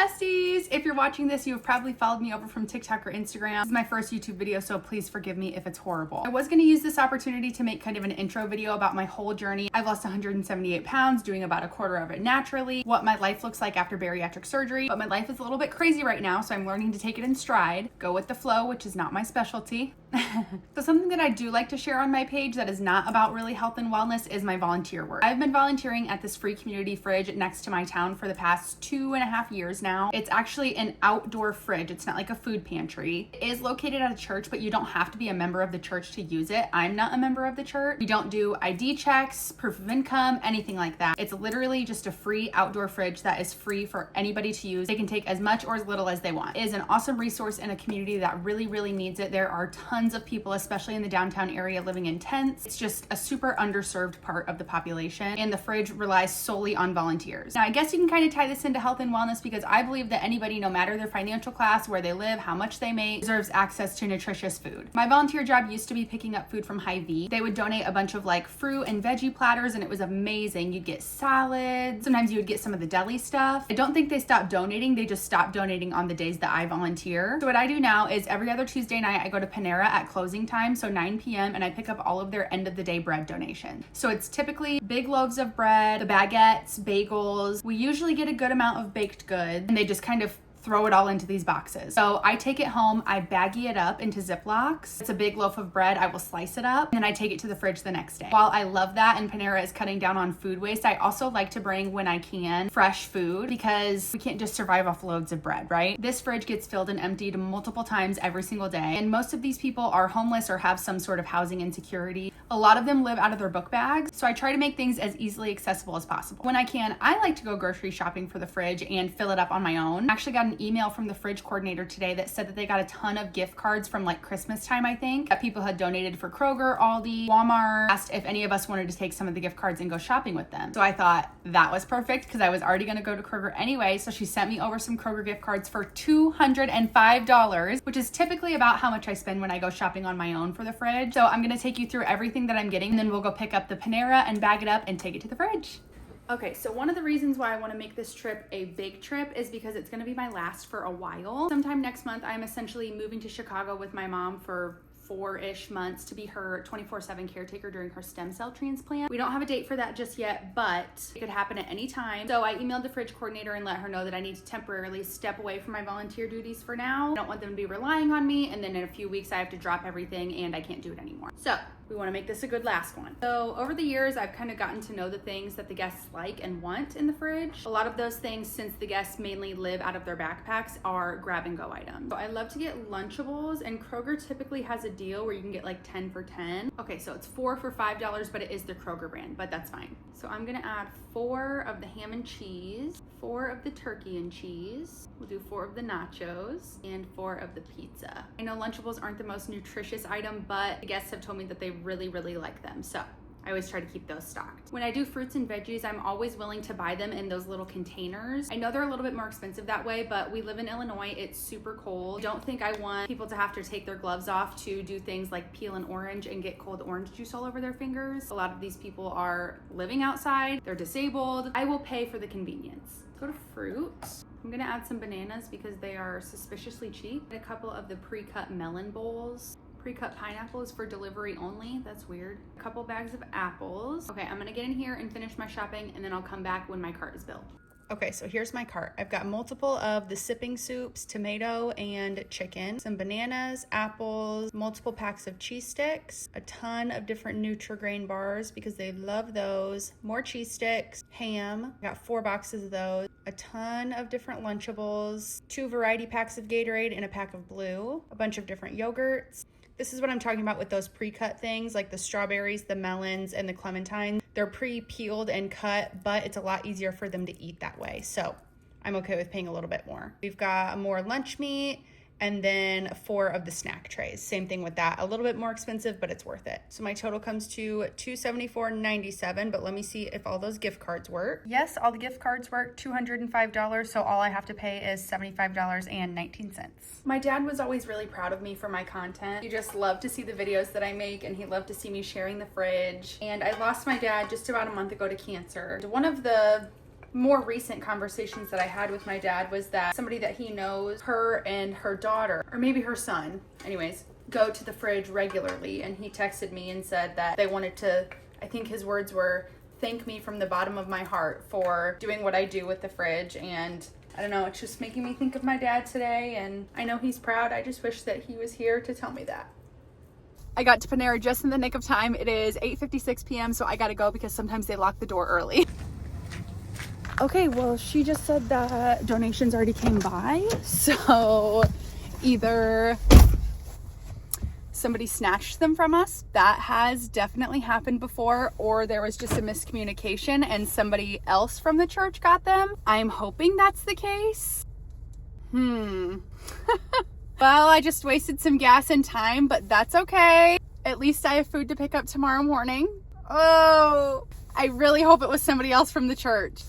besties! If you're watching this, you have probably followed me over from TikTok or Instagram. This is my first YouTube video, so please forgive me if it's horrible. I was going to use this opportunity to make kind of an intro video about my whole journey. I've lost 178 pounds, doing about a quarter of it naturally, what my life looks like after bariatric surgery, but my life is a little bit crazy right now, so I'm learning to take it in stride, go with the flow, which is not my specialty. So something that I do like to share on my page that is not about really health and wellness is my volunteer work. I've been volunteering at this free community fridge next to my town for the past 2.5 years now. It's actually an outdoor fridge. It's not like a food pantry. It is located at a church, but you don't have to be a member of the church to use it. I'm not a member of the church. We don't do ID checks, proof of income, anything like that. It's literally just a free outdoor fridge that is free for anybody to use. They can take as much or as little as they want. It is an awesome resource in a community that really, really needs it. There are tons of people, especially in the downtown area, living in tents. It's just a super underserved part of the population, and the fridge relies solely on volunteers. Now, I guess you can kind of tie this into health and wellness because I believe that anybody, no matter their financial class, where they live, how much they make, deserves access to nutritious food. My volunteer job used to be picking up food from Hy-Vee. They would donate a bunch of like fruit and veggie platters, and it was amazing. You'd get salads. Sometimes you would get some of the deli stuff. I don't think they stopped donating. They just stopped donating on the days that I volunteer. So what I do now is every other Tuesday night, I go to Panera at closing time, so 9 p.m., and I pick up all of their end of the day bread donation. So it's typically big loaves of bread, the baguettes, bagels. We usually get a good amount of baked goods, and they just kind of throw it all into these boxes. So I take it home, I baggie it up into Ziplocs. It's a big loaf of bread, I will slice it up, and then I take it to the fridge the next day. While I love that and Panera is cutting down on food waste, I also like to bring, when I can, fresh food because we can't just survive off loads of bread, right? This fridge gets filled and emptied multiple times every single day, and most of these people are homeless or have some sort of housing insecurity. A lot of them live out of their book bags, so I try to make things as easily accessible as possible. When I can, I like to go grocery shopping for the fridge and fill it up on my own. I actually got an email from the fridge coordinator today that said that they got a ton of gift cards from like Christmas time, I think, that people had donated for Kroger, Aldi, Walmart. Asked if any of us wanted to take some of the gift cards and go shopping with them. So I thought that was perfect because I was already going to go to Kroger anyway. So she sent me over some Kroger gift cards for $205, which is typically about how much I spend when I go shopping on my own for the fridge. So I'm going to take you through everything that I'm getting, and then we'll go pick up the Panera and bag it up and take it to the fridge. Okay, so one of the reasons why I want to make this trip a big trip is because it's going to be my last for a while. Sometime next month, I'm essentially moving to Chicago with my mom for 4-ish months to be her 24/7 caretaker during her stem cell transplant. We don't have a date for that just yet, but it could happen at any time. So I emailed the fridge coordinator and let her know that I need to temporarily step away from my volunteer duties for now. I don't want them to be relying on me, and then in a few weeks I have to drop everything and I can't do it anymore. So we want to make this a good last one. So over the years, I've kind of gotten to know the things that the guests like and want in the fridge. A lot of those things, since the guests mainly live out of their backpacks, are grab and go items. So I love to get Lunchables, and Kroger typically has a deal where you can get like 10 for 10. Okay, so it's 4 for $5, but it is the Kroger brand, but that's fine. So I'm gonna add 4 of the ham and cheese, 4 of the turkey and cheese. We'll do 4 of the nachos and 4 of the pizza. I know Lunchables aren't the most nutritious item, but the guests have told me that they really, really like them. So I always try to keep those stocked. When I do fruits and veggies, I'm always willing to buy them in those little containers. I know they're a little bit more expensive that way, but we live in Illinois. It's super cold. Don't think I want people to have to take their gloves off to do things like peel an orange and get cold orange juice all over their fingers. A lot of these people are living outside. They're disabled. I will pay for the convenience. Go to fruits. I'm gonna add some bananas because they are suspiciously cheap. A couple of the pre-cut melon bowls. Pre-cut pineapples for delivery only. That's weird. A couple bags of apples. Okay, I'm gonna get in here and finish my shopping, and then I'll come back when my cart is built. Okay, so here's my cart. I've got multiple of the sipping soups, tomato and chicken, some bananas, apples, multiple packs of cheese sticks, a ton of different Nutri-Grain bars because they love those, more cheese sticks, ham, I got 4 boxes of those, a ton of different Lunchables, 2 variety packs of Gatorade and a pack of Blue, a bunch of different yogurts. This is what I'm talking about with those pre-cut things, like the strawberries, the melons, and the clementines. They're pre-peeled and cut, but it's a lot easier for them to eat that way. So I'm okay with paying a little bit more. We've got more lunch meat, and then 4 of the snack trays. Same thing with that. A little bit more expensive, but it's worth it. So my total comes to $274.97, but let me see if all those gift cards work. Yes, all the gift cards work, $205, so all I have to pay is $75.19. My dad was always really proud of me for my content. He just loved to see the videos that I make, and he loved to see me sharing the fridge. And I lost my dad just about a month ago to cancer. One of the more recent conversations that I had with my dad was that somebody that he knows, her and her daughter, or maybe her son, anyways, go to the fridge regularly. And he texted me and said that they wanted to, I think his words were, thank me from the bottom of my heart for doing what I do with the fridge. And I don't know, it's just making me think of my dad today, and I know he's proud. I just wish that he was here to tell me that. I got to Panera just in the nick of time. It is 8:56 p.m. so I gotta go because sometimes they lock the door early. Okay, well, she just said that donations already came by, so either somebody snatched them from us, that has definitely happened before, or there was just a miscommunication and somebody else from the church got them. I'm hoping that's the case. Well, I just wasted some gas and time, but that's okay. At least I have food to pick up tomorrow morning. Oh, I really hope it was somebody else from the church.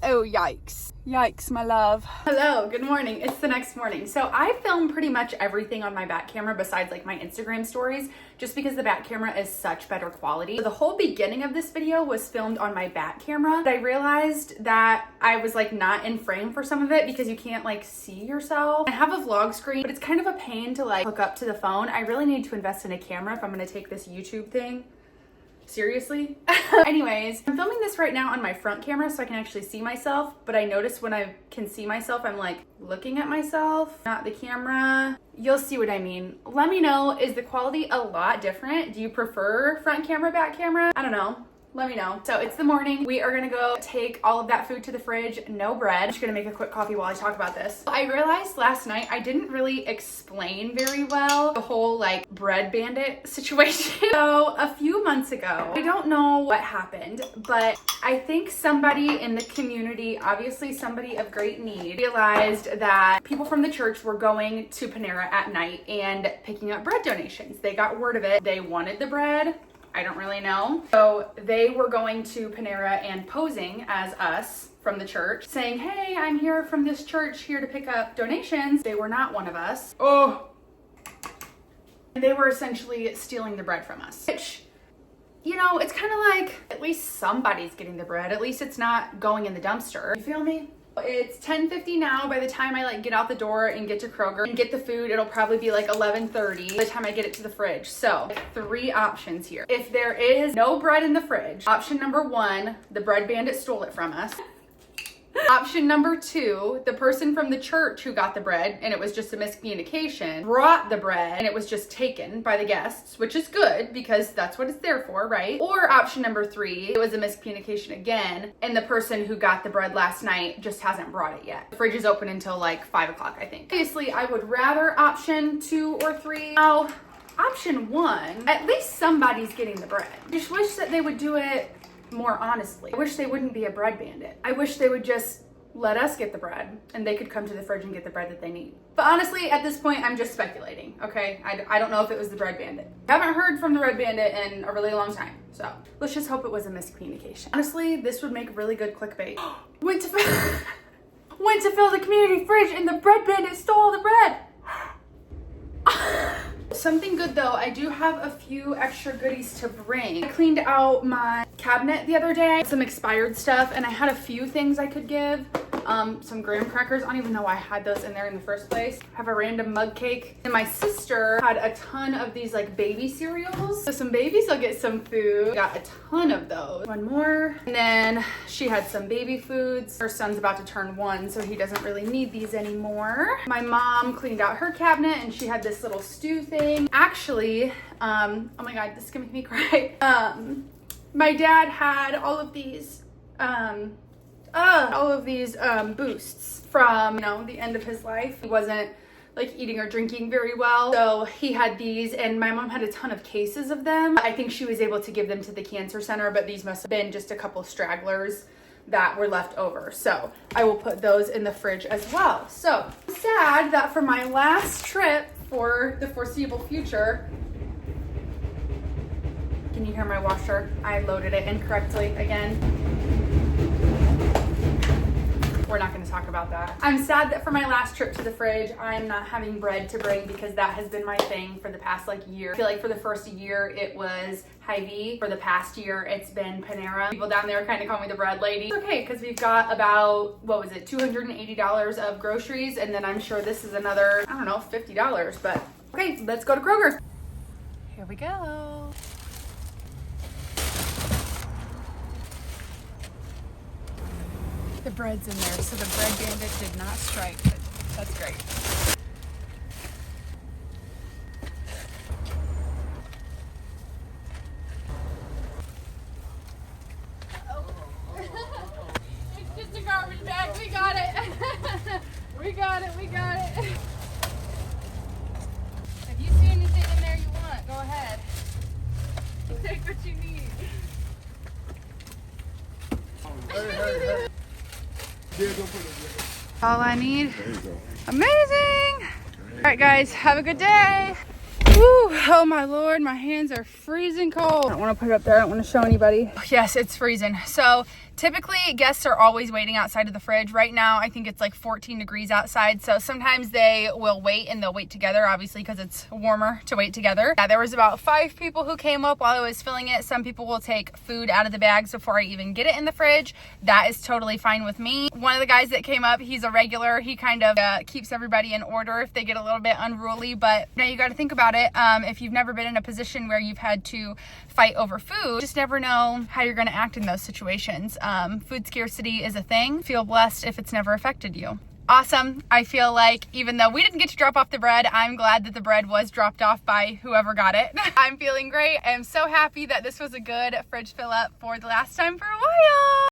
Oh, yikes. Yikes, my love. Hello, good morning. It's the next morning. So I film pretty much everything on my back camera besides like my Instagram stories, just because the back camera is such better quality. So the whole beginning of this video was filmed on my back camera, but I realized that I was like not in frame for some of it because you can't like see yourself. I have a vlog screen, but it's kind of a pain to like hook up to the phone. I really need to invest in a camera if I'm gonna take this YouTube thing seriously. Anyways, I'm filming this right now on my front camera so I can actually see myself, but I notice when I can see myself, I'm like looking at myself, not the camera. You'll see what I mean. Let me know, is the quality a lot different? Do you prefer front camera, back camera? I don't know. Let me know. So it's the morning. We are gonna go take all of that food to the fridge. No bread. I'm just gonna make a quick coffee while I talk about this. I realized last night I didn't really explain very well the whole like bread bandit situation. So a few months ago, I don't know what happened, but I think somebody in the community, obviously somebody of great need, realized that people from the church were going to Panera at night and picking up bread donations. They got word of it. They wanted the bread. I don't really know. So they were going to Panera and posing as us from the church, saying, hey, I'm here from this church, here to pick up donations. They were not one of us. Oh. They were essentially stealing the bread from us, which, you know, it's kind of like, at least somebody's getting the bread. At least it's not going in the dumpster. You feel me? It's 10:50 now. By the time I like get out the door and get to Kroger and get the food, it'll probably be like 11:30 by the time I get it to the fridge. So 3 options here. If there is no bread in the fridge, option number 1, the bread bandit stole it from us. Option number 2, the person from the church who got the bread, and it was just a miscommunication, brought the bread and it was just taken by the guests, which is good because that's what it's there for, right? Or option number 3, it was a miscommunication again, and the person who got the bread last night just hasn't brought it yet. The fridge is open until like 5 o'clock, I think. Obviously, I would rather option 2 or 3. Now, option 1, at least somebody's getting the bread. I just wish that they would do it more honestly. I wish they wouldn't be a bread bandit. I wish they would just let us get the bread and they could come to the fridge and get the bread that they need. But honestly, at this point, I'm just speculating, okay? I don't know if it was the bread bandit. I haven't heard from the bread bandit in a really long time, so let's just hope it was a miscommunication. Honestly, this would make really good clickbait. Went to fill the community fridge and the bread bandit stole the bread. Something good though, I do have a few extra goodies to bring. I cleaned out my cabinet the other day, some expired stuff, and I had a few things I could give. Some graham crackers. I don't even know why I had those in there in the first place. I have a random mug cake. And my sister had a ton of these like baby cereals. So some babies will get some food. Got a ton of those. One more. And then she had some baby foods. Her son's about to turn 1, so he doesn't really need these anymore. My mom cleaned out her cabinet and she had this little stew thing. Actually, oh my God, this is gonna make me cry. My dad had all of these boosts from, you know, the end of his life. He wasn't like eating or drinking very well, so he had these, and my mom had a ton of cases of them. I think she was able to give them to the cancer center, but these must have been just a couple stragglers that were left over, so I will put those in the fridge as well. So sad that for my last trip for the foreseeable future, can you hear my washer? I loaded it incorrectly again. we're not gonna talk about that. I'm sad that for my last trip to the fridge, I'm not having bread to bring because that has been my thing for the past like year. I feel like for the first year it was Hy-Vee. For the past year, it's been Panera. People down there kind of call me the bread lady. It's okay, because we've got about, what was it, $280 of groceries, and then I'm sure this is another, I don't know, $50, but okay, let's go to Kroger's. Here we go. The bread's in there, so the bread bandit did not strike, but that's great. It's just a garbage bag. We got it. We got it. We got it. If you see anything in there you want, go ahead. Take what you need. Hey. All I need. There you go. Amazing. All right, guys, have a good day. Woo, oh my Lord, my hands are freezing cold. I don't want to put it up there. I don't want to show anybody. Yes, it's freezing. So typically guests are always waiting outside of the fridge. Right now, I think it's like 14 degrees outside. So sometimes they will wait and they'll wait together, obviously, because it's warmer to wait together. Yeah, there was about 5 people who came up while I was filling it. Some people will take food out of the bags before I even get it in the fridge. That is totally fine with me. One of the guys that came up, he's a regular. He kind of keeps everybody in order if they get a little bit unruly. But now you got to think about it. If you've never been in a position where you've had to fight over food, you just never know how you're going to act in those situations. Food scarcity is a thing. Feel blessed if it's never affected you. Awesome. I feel like even though we didn't get to drop off the bread, I'm glad that the bread was dropped off by whoever got it. I'm feeling great. I'm so happy that this was a good fridge fill up for the last time for a while.